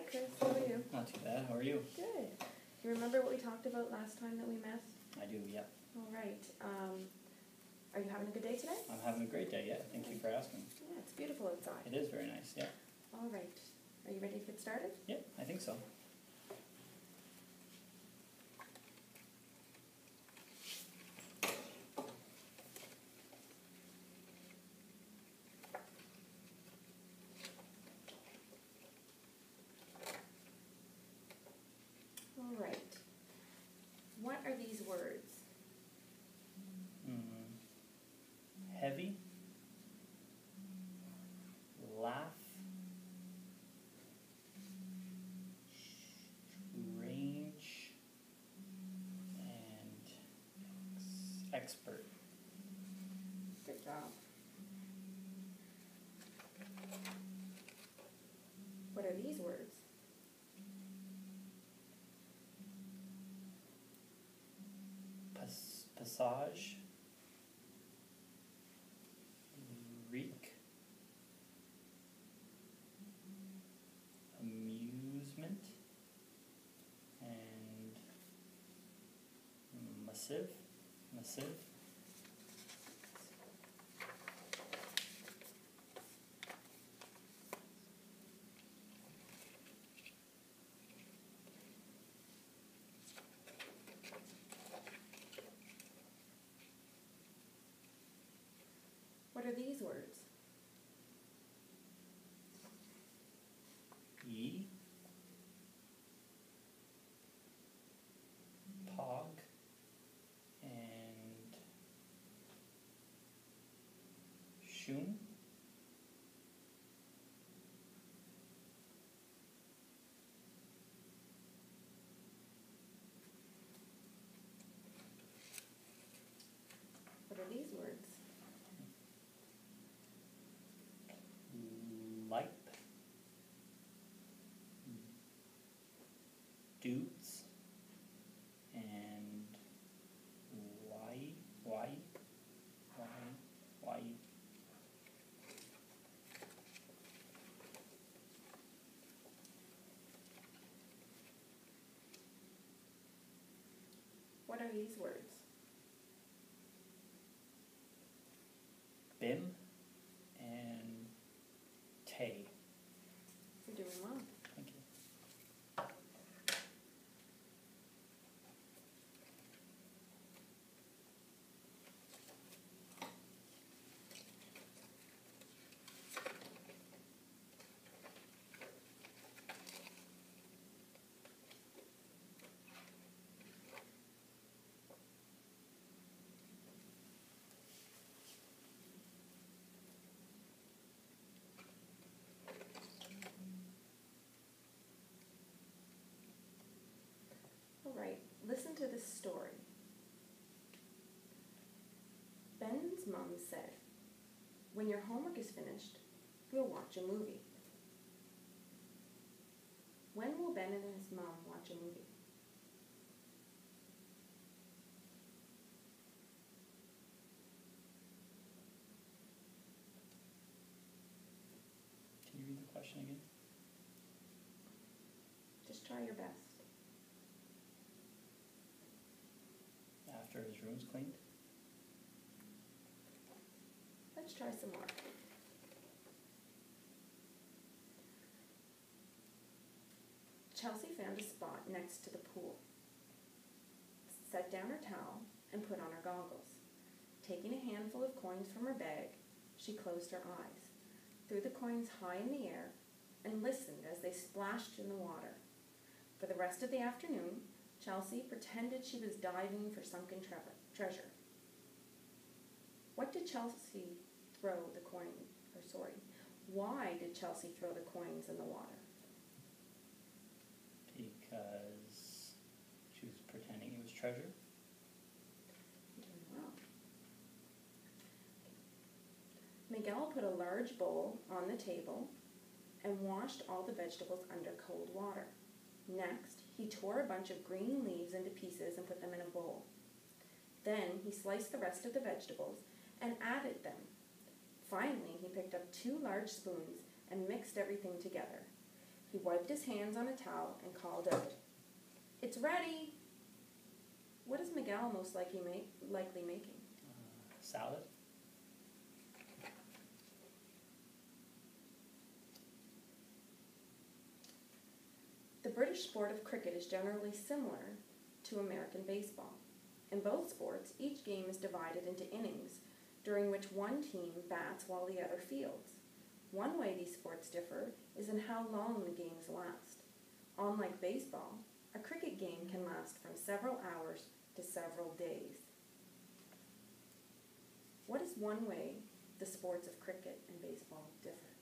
Chris. How are you? Not too bad. How are you? Good. You remember what we talked about last time that we met? I do, yeah. All right. Are you having a good day today? I'm having a great day, yeah. Thank you for asking. Yeah, it's beautiful outside. It is very nice, yeah. All right. Are you ready to get started? Yep, I think so. All right. What are these words? Heavy, laugh, strange, and expert. Good job. What are these words? Passage, reek, amusement, and massive. What are these words? Ye, pog, and shoon. What are these words? Lipe, dudes, and why. What are these words? Bim and tay. You're doing well. Thank you. All right. Listen to this story. Ben's mom said, "When your homework is finished, we'll watch a movie." When will Ben and his mom watch a movie? Can you read the question again? Just try your best. After his room's cleaned? Let's try some more. Chelsea found a spot next to the pool, set down her towel, and put on her goggles. Taking a handful of coins from her bag, she closed her eyes, threw the coins high in the air, and listened as they splashed in the water. For the rest of the afternoon, Chelsea pretended she was diving for sunken treasure. Why did Chelsea throw the in the water? Because she was pretending it was treasure. Doing well. Miguel put a large bowl on the table and washed all the vegetables under cold water. Next, he tore a bunch of green leaves into pieces and put them in a bowl. Then he sliced the rest of the vegetables and added them. Finally, he picked up 2 large spoons and mixed everything together. He wiped his hands on a towel and called out, "It's ready!" What is Miguel most likely making? Salad? The British sport of cricket is generally similar to American baseball. In both sports, each game is divided into innings, during which one team bats while the other fields. One way these sports differ is in how long the games last. Unlike baseball, a cricket game can last from several hours to several days. What is one way the sports of cricket and baseball differ?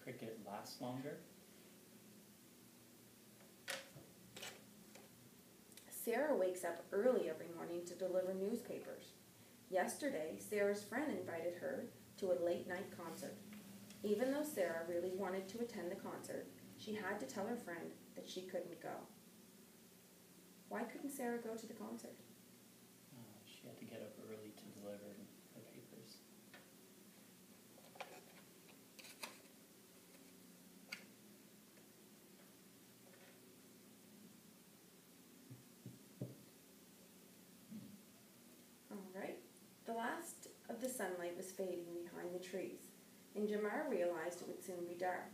Cricket lasts longer. Sarah wakes up early every morning to deliver newspapers. Yesterday, Sarah's friend invited her to a late-night concert. Even though Sarah really wanted to attend the concert, she had to tell her friend that she couldn't go. Why couldn't Sarah go to the concert? She had to get up early to deliver her papers. All right. The last of the sunlight was fading behind the trees, and Jamar realized it would soon be dark.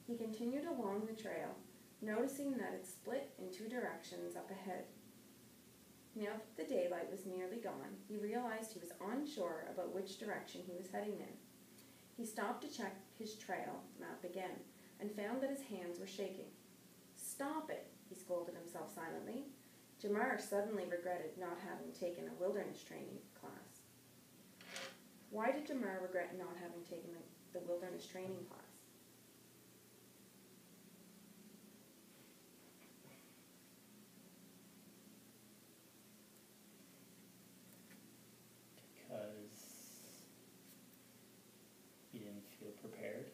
He continued along the trail, noticing that it split in two directions up ahead. Now that the daylight was nearly gone, he realized he was unsure about which direction he was heading in. He stopped to check his trail map again and found that his hands were shaking. "Stop it," he scolded himself silently. Jamar suddenly regretted not having taken a wilderness training class. Why did Jamar regret not having taken the wilderness training class? Because he didn't feel prepared.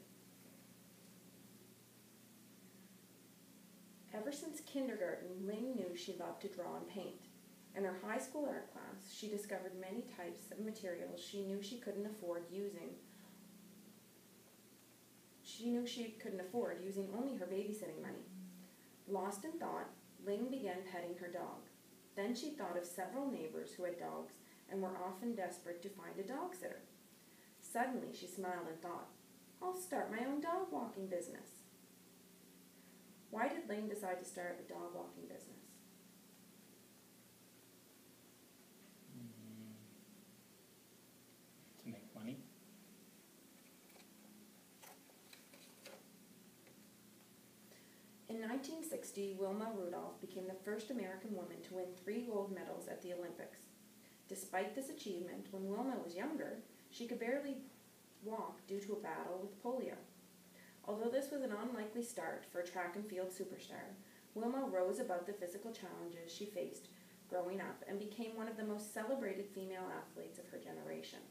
Ever since kindergarten, Ling knew she loved to draw and paint. In her high school art class, she discovered many types of materials she knew she couldn't afford using only her babysitting money. Lost in thought, Ling began petting her dog. Then she thought of several neighbors who had dogs and were often desperate to find a dog sitter. Suddenly, she smiled and thought, "I'll start my own dog walking business." Why did Ling decide to start a dog walking business? To make money. In 1960, Wilma Rudolph became the first American woman to win 3 gold medals at the Olympics. Despite this achievement, when Wilma was younger, she could barely walk due to a battle with polio. Although this was an unlikely start for a track and field superstar, Wilma rose above the physical challenges she faced growing up and became one of the most celebrated female athletes of her generation.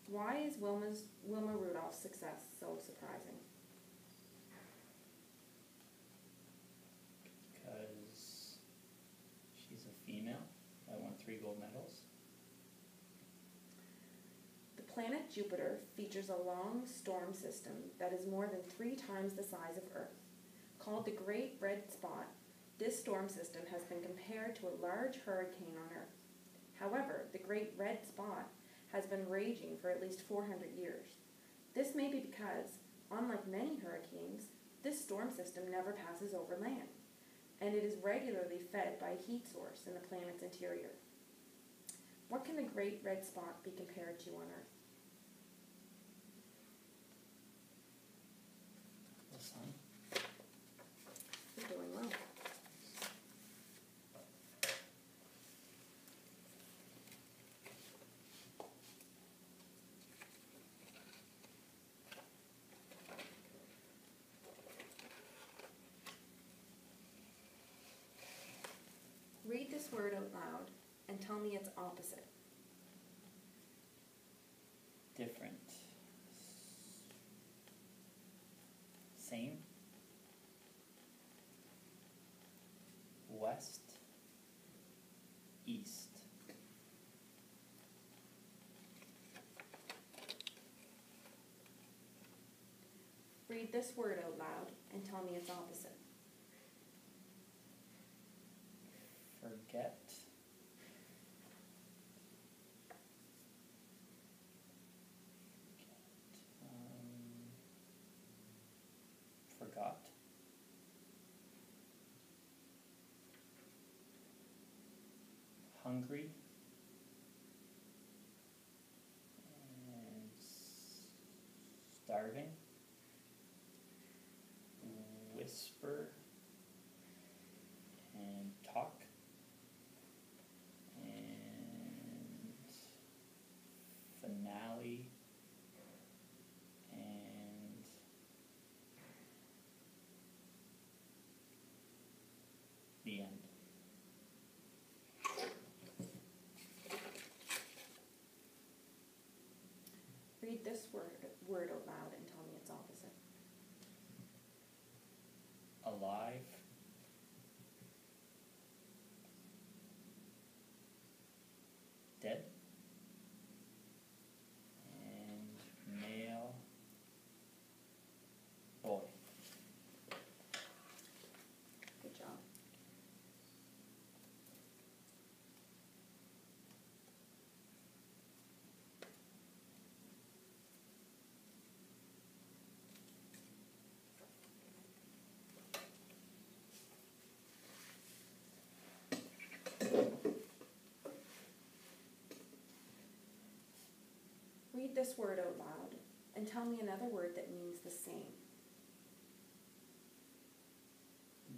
Why is Wilma Rudolph's success so surprising? Because she's a female that won 3 gold medals. The planet Jupiter features a long storm system that is more than 3 times the size of Earth. Called the Great Red Spot, this storm system has been compared to a large hurricane on Earth. However, the Great Red Spot has been raging for at least 400 years. This may be because, unlike many hurricanes, this storm system never passes over land, and it is regularly fed by a heat source in the planet's interior. What can the Great Red Spot be compared to on Earth? The sun. You're doing well. Read this word out loud and tell me its opposite. Different. Same. West. East. this word out loud and tell me its opposite. Forget. Forgot. Hungry. And starving. Whisper. And talk. And finale. And the end. Read this word out loud and tell me its opposite. Alive. Dead. And male. Boy. Good job. Read this word out loud and tell me another word that means the same.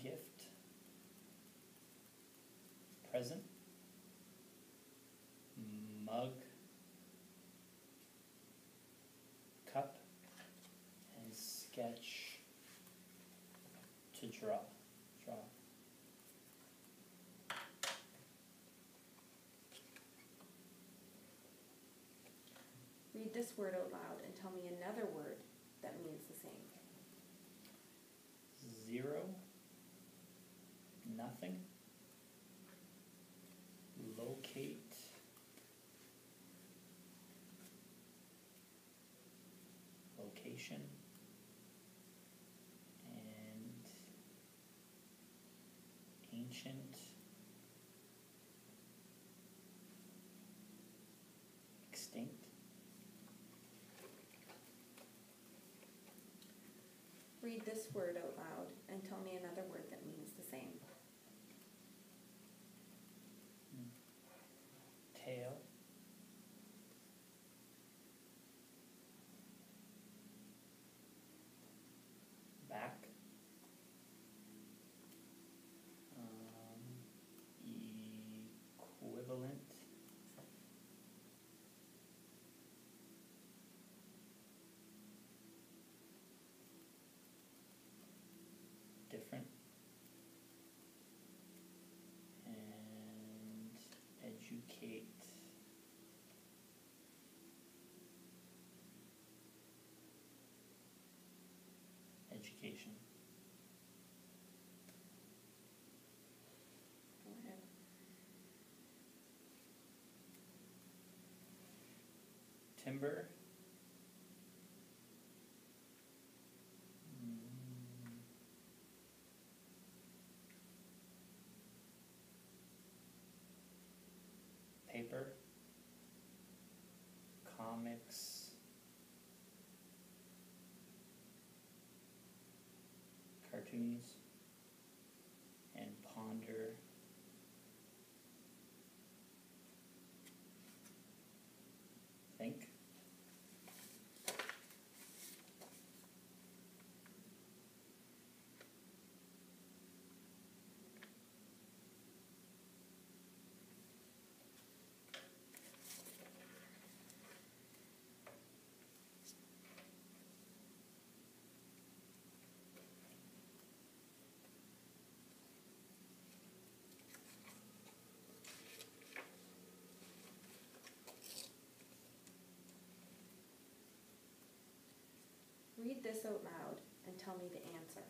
Gift. Present. Mug. Cup. And sketch. To draw. Draw. Read this word out loud and tell me another word that means the same. Zero. Nothing. Locate. Location. And ancient. Extinct. Read this word out loud and tell me another word that means the same. Tail. Back. Equivalent. Different. And educate. Education. Go ahead. Timber. Paper. Comics. Cartoons. And ponder. Think. Read this out loud and tell me the answer.